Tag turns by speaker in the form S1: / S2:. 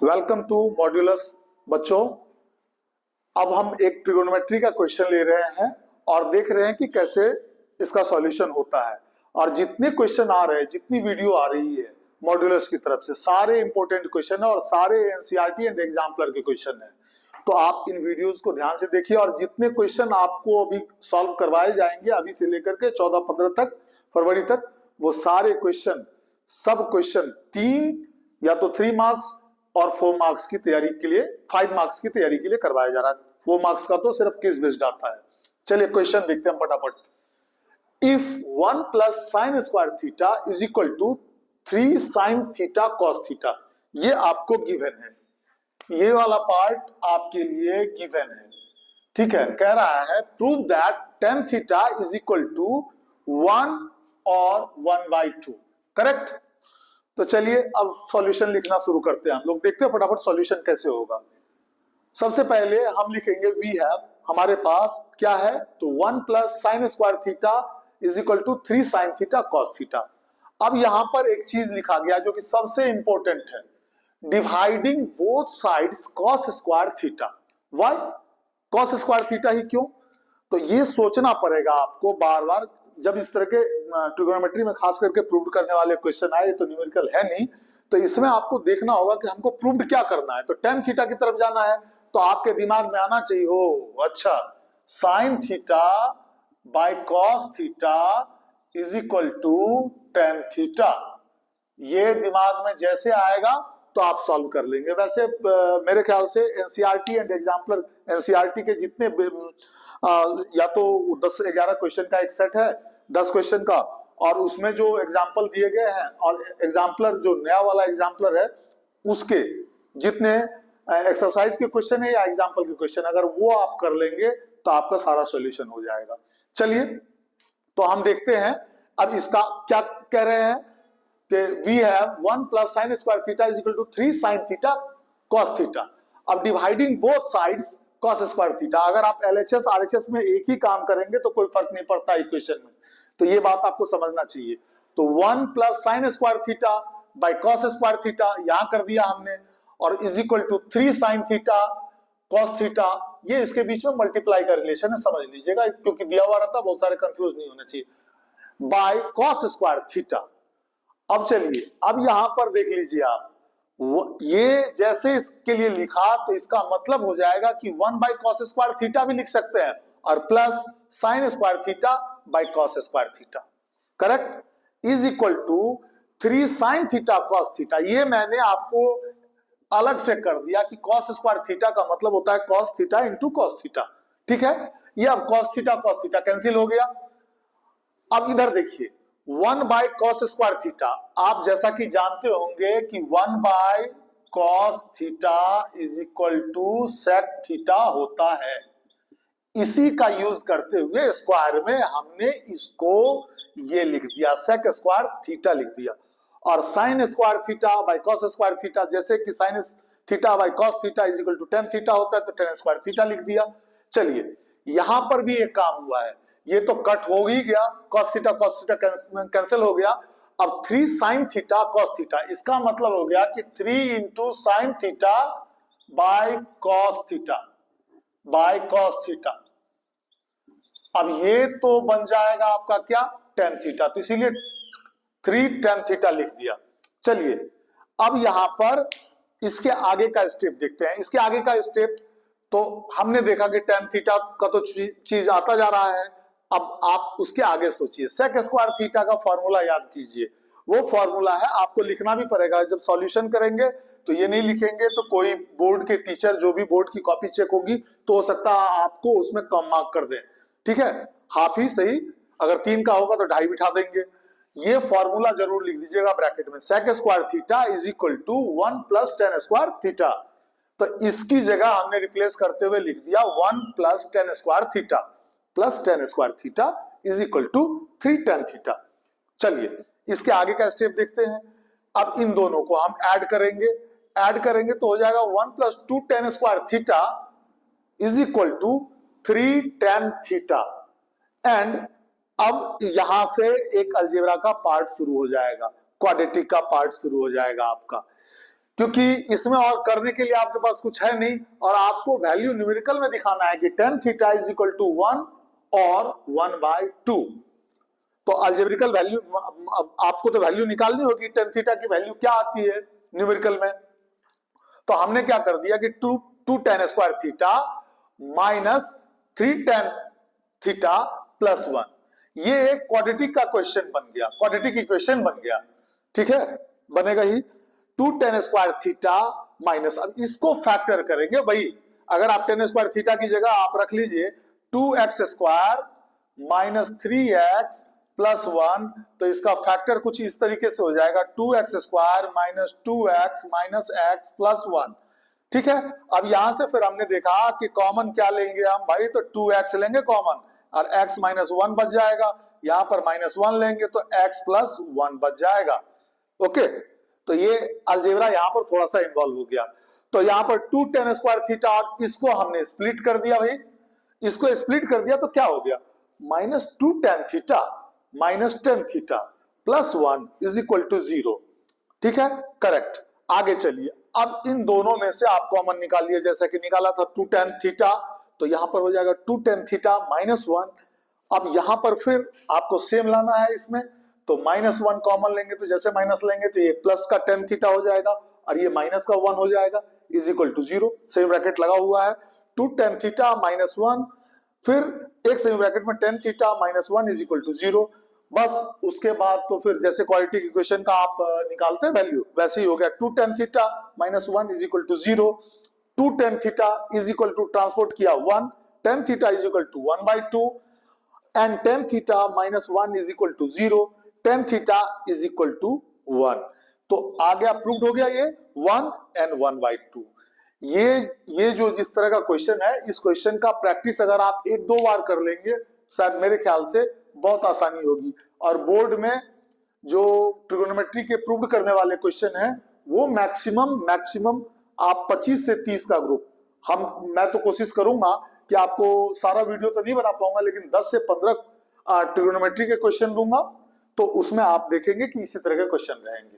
S1: Welcome to modulus बच्चों। अब हम एक ट्रिगोनोमेट्री का क्वेश्चन ले रहे हैं और देख रहे हैं कि कैसे इसका सॉल्यूशन होता है। और जितने क्वेश्चन आ रहे हैं, जितनी वीडियो आ रही है मॉड्यूलस की तरफ से, सारे इंपॉर्टेंट क्वेश्चन है और सारे एनसीईआरटी एंड एग्जाम्पलर के क्वेश्चन है। तो आप इन वीडियोस को ध्यान से देखिए और जितने क्वेश्चन आपको अभी सॉल्व करवाए जाएंगे अभी से लेकर के 14-15 तक, फरवरी तक, वो सारे क्वेश्चन, सब क्वेश्चन 3 या तो 3 मार्क्स और 4 मार्क्स की तैयारी के लिए, 5 मार्क्स की तैयारी के लिए करवाया जा रहा है। 4 मार्क्स का तो सिर्फ केस बेस्ड आता है। चलिए क्वेश्चन देखते हैं फटाफट। If 1 plus sine square theta is equal to 3 sine theta cos theta, ये आपको गिवन है, ये वाला पार्ट आपके लिए गिवन है। ठीक है, कह रहा है prove that tan theta is equal to 1 और 1/2। करेक्ट। तो चलिए अब सॉल्यूशन लिखना शुरू करते हैं। हम लोग देखते हैं फटाफट सॉल्यूशन कैसे होगा। सबसे पहले हम लिखेंगे वी हैव, हमारे पास क्या है, तो 1 plus sine square theta is equal to 3 sine theta cos theta. अब यहां पर एक चीज लिखा गया जो कि सबसे इंपॉर्टेंट है, dividing both sides cos square theta. Why cos square theta ही क्यों? तो ये सोचना पड़ेगा आपको बार बार जब इस तरह के ट्रिगोनोमेट्री में खास करके प्रूव करने वाले क्वेश्चन आए। तो न्यूमेरिकल है नहीं, तो इसमें आपको देखना होगा कि हमको प्रूव क्या करना है। तो tan थीटा की तरफ जाना है तो आपके दिमाग में आना चाहिए, हो अच्छा, sine theta by cos theta is equal to tan theta. ये दिमाग में जैसे आएगा तो आप सॉल्व कर लेंगे। वैसे मेरे ख्याल से एनसीईआरटी एंड एग्जाम्पलर, एनसीईआरटी के जितने या तो 10-11 क्वेश्चन का एक सेट है, 10 क्वेश्चन का, और उसमें जो एग्जाम्पल दिए गए हैं और एग्जाम्पलर जो नया वाला एग्जाम्पलर है उसके जितने एक्सरसाइज के क्वेश्चन है या एग्जाम्पल के क्वेश्चन, अगर वो आप कर लेंगे तो आपका सारा सॉल्यूशन हो जाएगा। चलिए तो हम देखते हैं अब इसका क्या कह रहे हैं कि we have 1 plus sine square theta is equal to 3 sine theta cos theta. अब dividing both sides cos square theta, अगर आप एलएचएस आरएचएस में एक ही काम करेंगे तो कोई फर्क नहीं पड़ता इक्वेशन में, तो ये बात आपको समझना चाहिए। तो 1 plus sine square theta by cos square theta यहां कर दिया हमने, और is equal to 3 sine theta cos theta, ये इसके बीच में मल्टीप्लाई का रिलेशन है, समझ लीजिएगा, क्योंकि दिया हुआ रहता बहुत सारे कंफ्यूज नहीं होने चाहिए, बाय कॉस स्क्वायर थीटा। अब चलिए अब यहां पर देख लीजिए आप, ये जैसे इसके लिए लिखा तो इसका मतलब हो जाएगा कि 1 बाय कॉस स्क्वायर थीटा भी लिख सकते हैं और plus sine square theta by cos square theta. Correct. Is equal to 3 sine theta cos theta, ये मैंने आपको अलग से कर दिया कि कॉस स्क्वायर थीटा का मतलब होता है cos theta into cos theta. ठीक है, ये अब कॉस थीटा कैंसिल हो गया। अब इधर देखिए 1 बाय कॉस स्क्वायर थीटा, आप जैसा कि जानते होंगे कि 1 by cos theta is equal to sec theta होता है। इसी का यूज करते हुए स्क्वायर में हमने इसको ये लिख दिया, सेक स्क्वायर थीटा लिख दिया। और sine square theta by cos square theta, जैसे कि sine theta by cos theta is equal to tan theta होता है, तो tan स्क्वायर थीटा लिख दिया। चलिए यहां पर भी एक काम हुआ है, ये तो कट हो ही गया, cos थीटा कैंसिल हो गया। अब 3 साइन थीटा cos थीटा, इसका मतलब हो गया कि 3 into sine theta bye cos theta by cos theta. अब ये तो बन जाएगा आपका क्या, tan थीटा, तो इसीलिए 3 tan थीटा लिख दिया। चलिए अब यहां पर इसके आगे का स्टेप देखते हैं। इसके आगे का स्टेप तो हमने देखा कि tan थीटा का तो चीज आता जा रहा है। अब आप उसके आगे सोचिए, सेक स्क्वायर थीटा का फॉर्मूला याद कीजिए। वो फॉर्मूला है, आपको लिखना भी पड़ेगा जब सॉल्यूशन करेंगे, तो ये नहीं लिखेंगे तो कोई बोर्ड के टीचर, जो भी बोर्ड की कॉपी चेक होगी, तो हो सकता है आपको उसमें कम मार्क कर दें। ठीक है, हाफ ही सही, अगर 3 का होगा तो 2.5 बिठा देंगे। ये फॉर्मूला जरूर लिख दीजिएगा ब्रैकेट में, sec square theta is equal to 1 plus tan square theta. तो इसकी जगह हमने रिप्लेस करते हुए लिख दिया 1 plus tan square theta plus tan square theta is equal to 3 tan theta. चलिए इसके आगे का स्टेप देखते हैं। अब इन दोनों को हम ऐड करेंगे तो हो जाएगा 1 plus 2 tan square theta is equal to 3 tan theta. And अब यहां से एक अलजेब्रा का पार्ट शुरू हो जाएगा, क्वाड्रेटिक का पार्ट शुरू हो जाएगा आपका। क्योंकि इसमें और करने के लिए आपके पास कुछ है नहीं, और आपको वैल्यू न्यूमेरिकल में दिखाना है कि tan theta is equal to 1 और 1/2। तो अलजेब्रिकल वैल्यू, आपको तो वैल्यू निकालनी होगी tan थीटा की वैल्यू क्या आती है न्यूमेरिकल में। तो हमने क्या कर दिया कि 2 tan square theta minus 3 tan theta plus 1, ये एक क्वाड्रेटिक का क्वेश्चन बन गया, क्वाड्रेटिक इक्वेशन बन गया, ठीक है, बनेगा ही 2 tan स्क्वायर थीटा माइनस, अब इसको फैक्टर करेंगे वही, अगर आप tan स्क्वायर थीटा की जगह आप रख लीजिए 2x square minus 3x plus 1, तो इसका फैक्टर कुछ इस तरीके से हो जाएगा 2x square minus 2x minus x plus 1, ठीक है। अब यहां से फिर हमने देखा कि कॉमन क्या लेंगे हम भाई, तो 2x लेंगे कॉमन और x माइनस 1 बच जाएगा, यहां पर माइनस 1 लेंगे तो x प्लस 1 बच जाएगा। ओके, तो ये अलजेब्रा यहां पर थोड़ा सा इन्वॉल्व हो गया। तो यहां पर 2 tan स्क्वायर थीटा, और इसको हमने स्प्लिट कर दिया भाई, इसको स्प्लिट कर दिया तो क्या हो गया, minus 2 tan theta minus tan theta plus 1 is equal to 0, ठीक है, करेक्ट। आगे चलिए, अब इन दोनों में से आप कॉमन निकालिए, जैसा कि निकाला था 2 tan थीटा, तो यहां पर हो जाएगा 2 tan थीटा माइनस 1। अब यहां पर फिर आपको सेम लाना है इसमें, तो माइनस 1 कॉमन लेंगे, तो जैसे माइनस लेंगे तो ये प्लस का tan थीटा हो जाएगा और ये माइनस का 1 हो जाएगा, is equal to 0, same bracket लगा हुआ है, 2 tan थीटा माइनस 1, फिर एक सेम ब्रैकेट में tan theta minus 1 is equal to 0। बस उसके बाद तो फिर जैसे क्वाड्रेटिक इक्वेशन का आप निकालते हैं वैल्यू, वैसे ही हो गया, 2 tan theta minus 1 is equal to 0, 2 tan theta is equal to transport किया 1, tan theta is equal to 1/2 and tan theta minus 1 is equal to 0, tan theta is equal to 1। तो आ गया, प्रूव्ड हो गया ये 1 and 1/2। ये जो जिस तरह का क्वेश्चन है, इस क्वेश्चन का प्रैक्टिस अगर आप 1-2 बार कर लेंगे, शायद मेरे ख्याल से बहुत आसानी होगी। और बोर्ड में जो ट्रिगोनोमेट्री के प्रूव्ड करने वाले क्वेश्चन हैं, वो मैक्सिमम आप 25 से 30 का ग्रुप, मैं तो कोशिश करूंगा कि आपको सारा वीडियो तो नहीं बना पाऊंगा, लेकिन 10 से 15 ट्रिगोनोमेट्री के क्वेश्चन दूंगा, तो उसमें आप देखेंगे कि इसी तरह के क्वेश्चन रहेंगे।